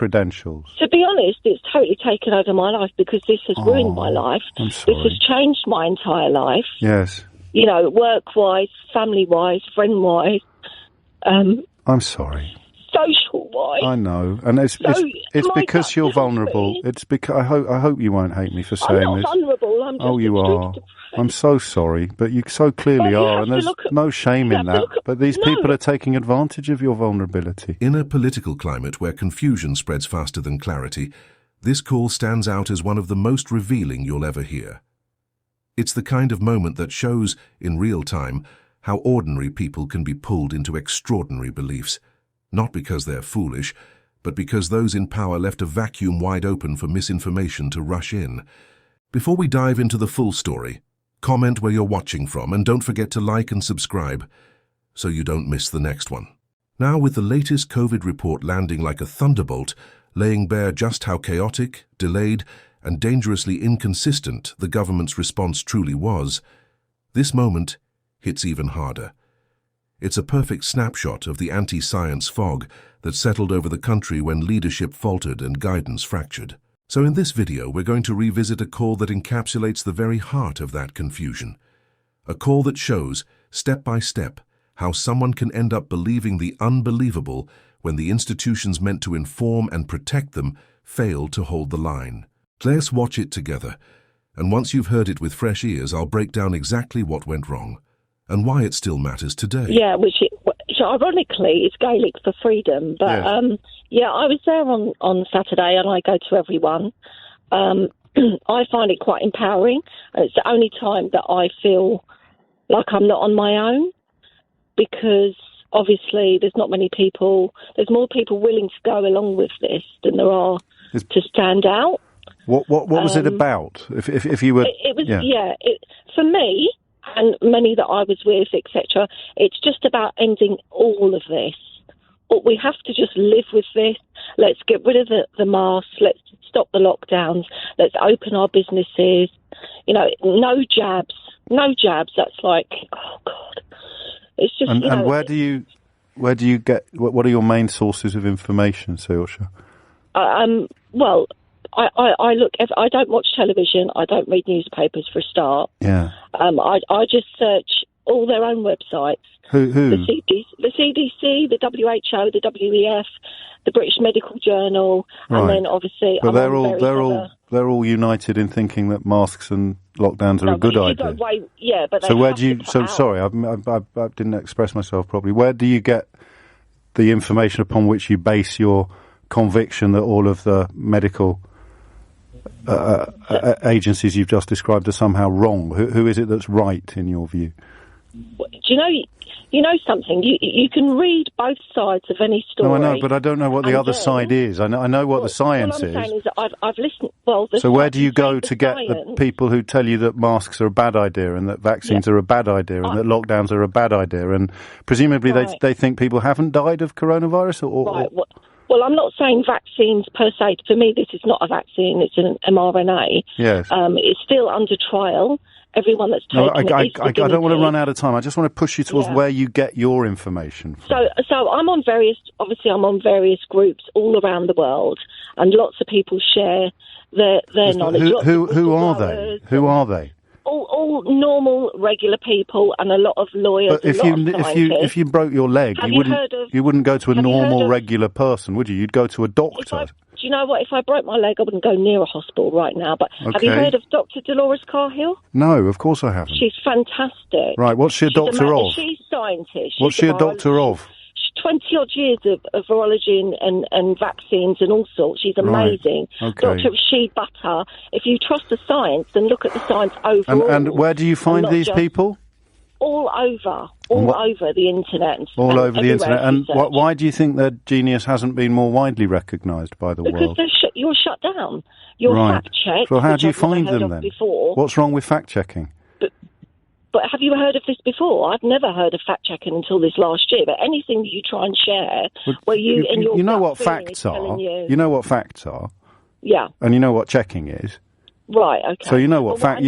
credentials? To be honest, it's totally taken over my life because this has ruined my life. I'm sorry. This has changed my entire life. Yes. You know, work-wise, family-wise, friend-wise. I'm sorry. Social-wise. I know, and it's because you're vulnerable. It's because I hope you won't hate me for saying this. I'm not vulnerable. I'm just you are. I'm so sorry, but you so clearly are, and there's no shame in that. But these people are taking advantage of your vulnerability. In a political climate where confusion spreads faster than clarity, this call stands out as one of the most revealing you'll ever hear. It's the kind of moment that shows, in real time, how ordinary people can be pulled into extraordinary beliefs, not because they're foolish, but because those in power left a vacuum wide open for misinformation to rush in. Before we dive into the full story, comment where you're watching from and don't forget to like and subscribe so you don't miss the next one. Now, with the latest COVID report landing like a thunderbolt, laying bare just how chaotic, delayed, and dangerously inconsistent the government's response truly was, this moment hits even harder. It's a perfect snapshot of the anti-science fog that settled over the country when leadership faltered and guidance fractured. So in this video, we're going to revisit a call that encapsulates the very heart of that confusion. A call that shows, step by step, how someone can end up believing the unbelievable when the institutions meant to inform and protect them fail to hold the line. Let's watch it together, and once you've heard it with fresh ears, I'll break down exactly what went wrong and why it still matters today. Yeah, which ironically is Gaelic for freedom. But yes. I was there on Saturday, and I go to every one. I find it quite empowering, and it's the only time that I feel like I'm not on my own, because obviously there's not many people. There's more people willing to go along with this than there are to stand out. What was it about? If you were, it was for me and many that I was with, etc. It's just about ending all of this. But we have to just live with this. Let's get rid of the masks. Let's stop the lockdowns. Let's open our businesses. You know, no jabs. That's like, oh God. It's just. And where do you get? What are your main sources of information, Saoirse? Well, I look. I don't watch television. I don't read newspapers for a start. Yeah. I just search all their own websites. Who? The CDC, the WHO, the WEF, the British Medical Journal, and then obviously. Well, they're all united in thinking that masks and lockdowns are a good idea. But so where do you? So sorry, I didn't express myself properly. Where do you get the information upon which you base your conviction that all of the medical agencies you've just described are somehow wrong? Who is it that's right in your view? Do you know something? You can read both sides of any story. No, I know, but I don't know what the other side is. I know what the science is. What I'm saying is that I've listened. So where do you go to get the people who tell you that masks are a bad idea and that vaccines are a bad idea and that lockdowns are a bad idea? And presumably they think people haven't died of coronavirus? Well, I'm not saying vaccines per se. For me, this is not a vaccine. It's an mRNA. Yes. It's still under trial. Everyone that's taken I don't want to run out of time. I just want to push you towards where you get your information from. So I'm on various groups all around the world, and lots of people share their knowledge. Who are they? Who are they? All normal, regular people, and a lot of lawyers. But if you broke your leg, you wouldn't go to a normal, regular person, would you? You'd go to a doctor. Do you know what? If I broke my leg, I wouldn't go near a hospital right now. But have you heard of Dr. Dolores Carhill? No, of course I haven't. She's fantastic. Right, what's she a doctor of? She's a scientist. What's she a doctor of? 20-odd years of virology and vaccines and all sorts. She's amazing. Right. Okay. Dr. Rashid Buttar. If you trust the science, then look at the science overall. And where do you find these people? All over the internet. All over the internet. And why do you think their genius hasn't been more widely recognised by the world? Because you're shut down. You're fact-checked. So how do you find them then? Before. What's wrong with fact-checking? But have you heard of this before? I've never heard of fact-checking until this last year. But anything that you try and share, you know what facts are. You know what facts are. Yeah. And you know what checking is. Right. Okay. So you know what fact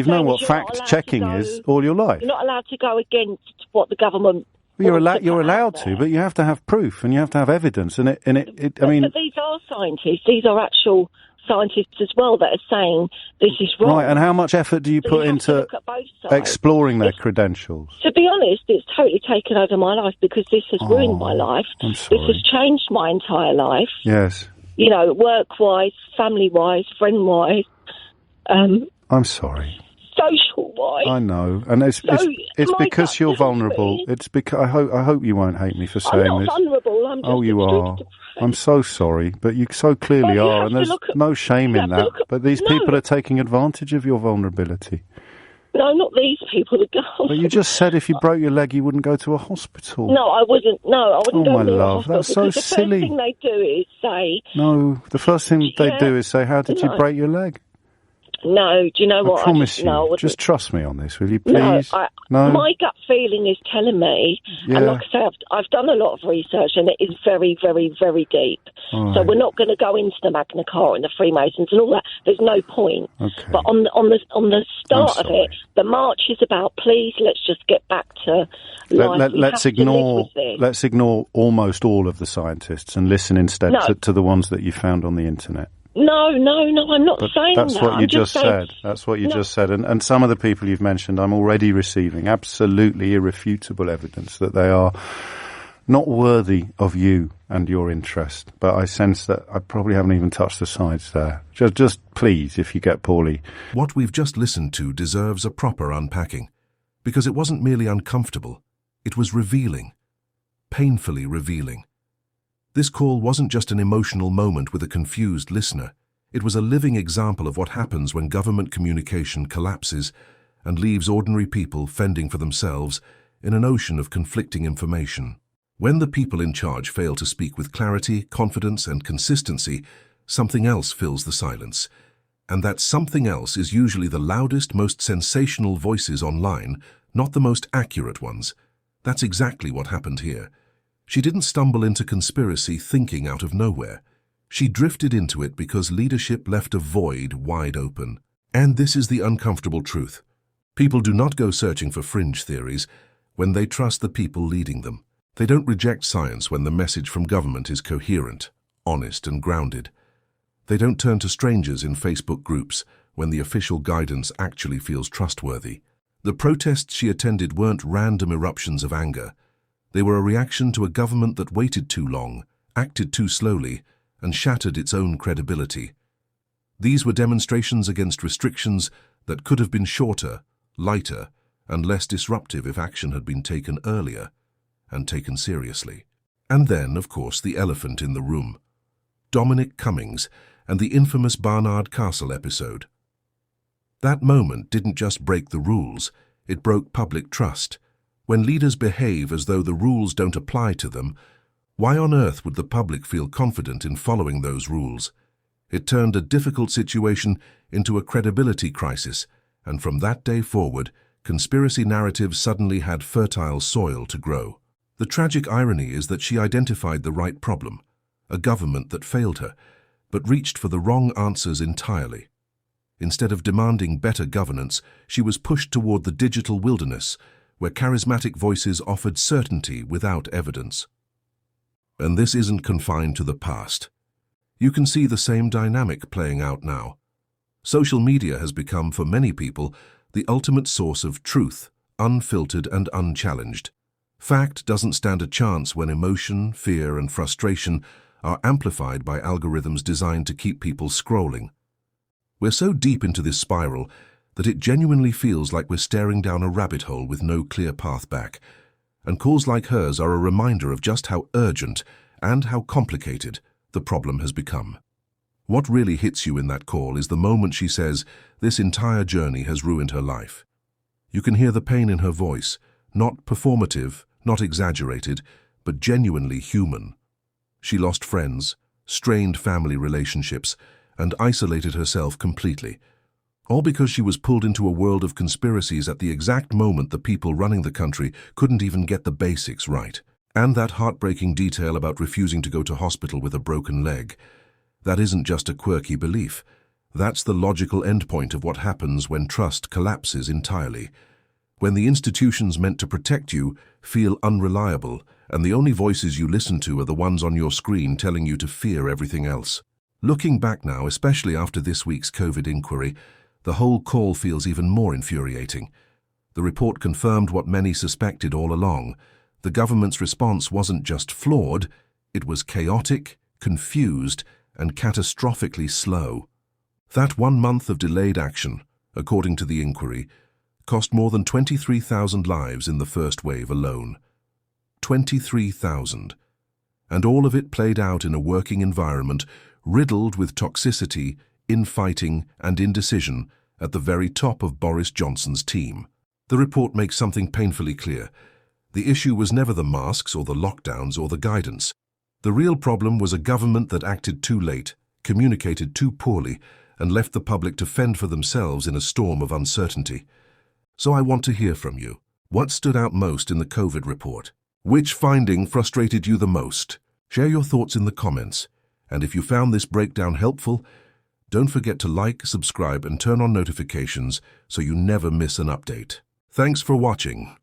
checking is all your life. You're not allowed to go against what the government You're allowed to, but you have to have proof and you have to have evidence. And I mean, but these are scientists. These are actual scientists as well that are saying this is wrong. Right, and how much effort do you put into exploring their credentials? To be honest, it's totally taken over my life because this has ruined my life. I'm sorry. This has changed my entire life. Yes. You know, work-wise, family-wise, friend-wise. I'm sorry. Social-wise. I know, and it's because you're vulnerable. It's because I hope you won't hate me for saying this. I'm not vulnerable. I'm just you are. depressed. I'm so sorry, but you so clearly are, and there's no shame in that. But these people are taking advantage of your vulnerability. No, not these people. The girls. But you just said if you broke your leg, you wouldn't go to a hospital. No, I wouldn't. No, I wouldn't go to a hospital. That's so silly. The first thing they do is say... No, the first thing they do is say, how did you break your leg? No, do you know what? I promise you. No, just trust me on this, will you, please? No, my gut feeling is telling me, and like I say, I've done a lot of research, and it is very, very, very deep. Right. So we're not going to go into the Magna Carta and the Freemasons and all that. There's no point. Okay. But on the start of it, the march is about, please, let's just get back to life. Let's ignore almost all of the scientists and listen instead to the ones that you found on the internet. No, I'm not saying that. That's what you just said. That's what you just said. And some of the people you've mentioned, I'm already receiving absolutely irrefutable evidence that they are not worthy of you and your interest. But I sense that I probably haven't even touched the sides there. Just please, if you get poorly. What we've just listened to deserves a proper unpacking, because it wasn't merely uncomfortable. It was revealing. Painfully revealing. This call wasn't just an emotional moment with a confused listener. It was a living example of what happens when government communication collapses and leaves ordinary people fending for themselves in an ocean of conflicting information. When the people in charge fail to speak with clarity, confidence, and consistency, something else fills the silence. And that something else is usually the loudest, most sensational voices online, not the most accurate ones. That's exactly what happened here. She didn't stumble into conspiracy thinking out of nowhere. She drifted into it because leadership left a void wide open. And this is the uncomfortable truth. People do not go searching for fringe theories when they trust the people leading them. They don't reject science when the message from government is coherent, honest, and grounded. They don't turn to strangers in Facebook groups when the official guidance actually feels trustworthy. The protests she attended weren't random eruptions of anger. They were a reaction to a government that waited too long, acted too slowly, and shattered its own credibility. These were demonstrations against restrictions that could have been shorter, lighter, and less disruptive if action had been taken earlier and taken seriously. And then, of course, the elephant in the room. Dominic Cummings and the infamous Barnard Castle episode. That moment didn't just break the rules, it broke public trust. When leaders behave as though the rules don't apply to them, why on earth would the public feel confident in following those rules? It turned a difficult situation into a credibility crisis, and from that day forward, conspiracy narratives suddenly had fertile soil to grow. The tragic irony is that she identified the right problem, a government that failed her, but reached for the wrong answers entirely. Instead of demanding better governance, she was pushed toward the digital wilderness, where charismatic voices offered certainty without evidence. And this isn't confined to the past. You can see the same dynamic playing out now. Social media has become, for many people, the ultimate source of truth, unfiltered and unchallenged. Fact doesn't stand a chance when emotion, fear, and frustration are amplified by algorithms designed to keep people scrolling. We're so deep into this spiral that it genuinely feels like we're staring down a rabbit hole with no clear path back, and calls like hers are a reminder of just how urgent and how complicated the problem has become. What really hits you in that call is the moment she says this entire journey has ruined her life. You can hear the pain in her voice, not performative, not exaggerated, but genuinely human. She lost friends, strained family relationships, and isolated herself completely, all because she was pulled into a world of conspiracies at the exact moment the people running the country couldn't even get the basics right. And that heartbreaking detail about refusing to go to hospital with a broken leg, that isn't just a quirky belief. That's the logical endpoint of what happens when trust collapses entirely. When the institutions meant to protect you feel unreliable, and the only voices you listen to are the ones on your screen telling you to fear everything else. Looking back now, especially after this week's COVID inquiry, the whole call feels even more infuriating. The report confirmed what many suspected all along. The government's response wasn't just flawed, it was chaotic, confused, and catastrophically slow. That 1 month of delayed action, according to the inquiry, cost more than 23,000 lives in the first wave alone. 23,000. And all of it played out in a working environment riddled with toxicity, infighting, and indecision at the very top of Boris Johnson's team. The report makes something painfully clear. The issue was never the masks or the lockdowns or the guidance. The real problem was a government that acted too late, communicated too poorly, and left the public to fend for themselves in a storm of uncertainty. So I want to hear from you. What stood out most in the COVID report? Which finding frustrated you the most? Share your thoughts in the comments. And if you found this breakdown helpful, don't forget to like, subscribe, and turn on notifications so you never miss an update. Thanks for watching.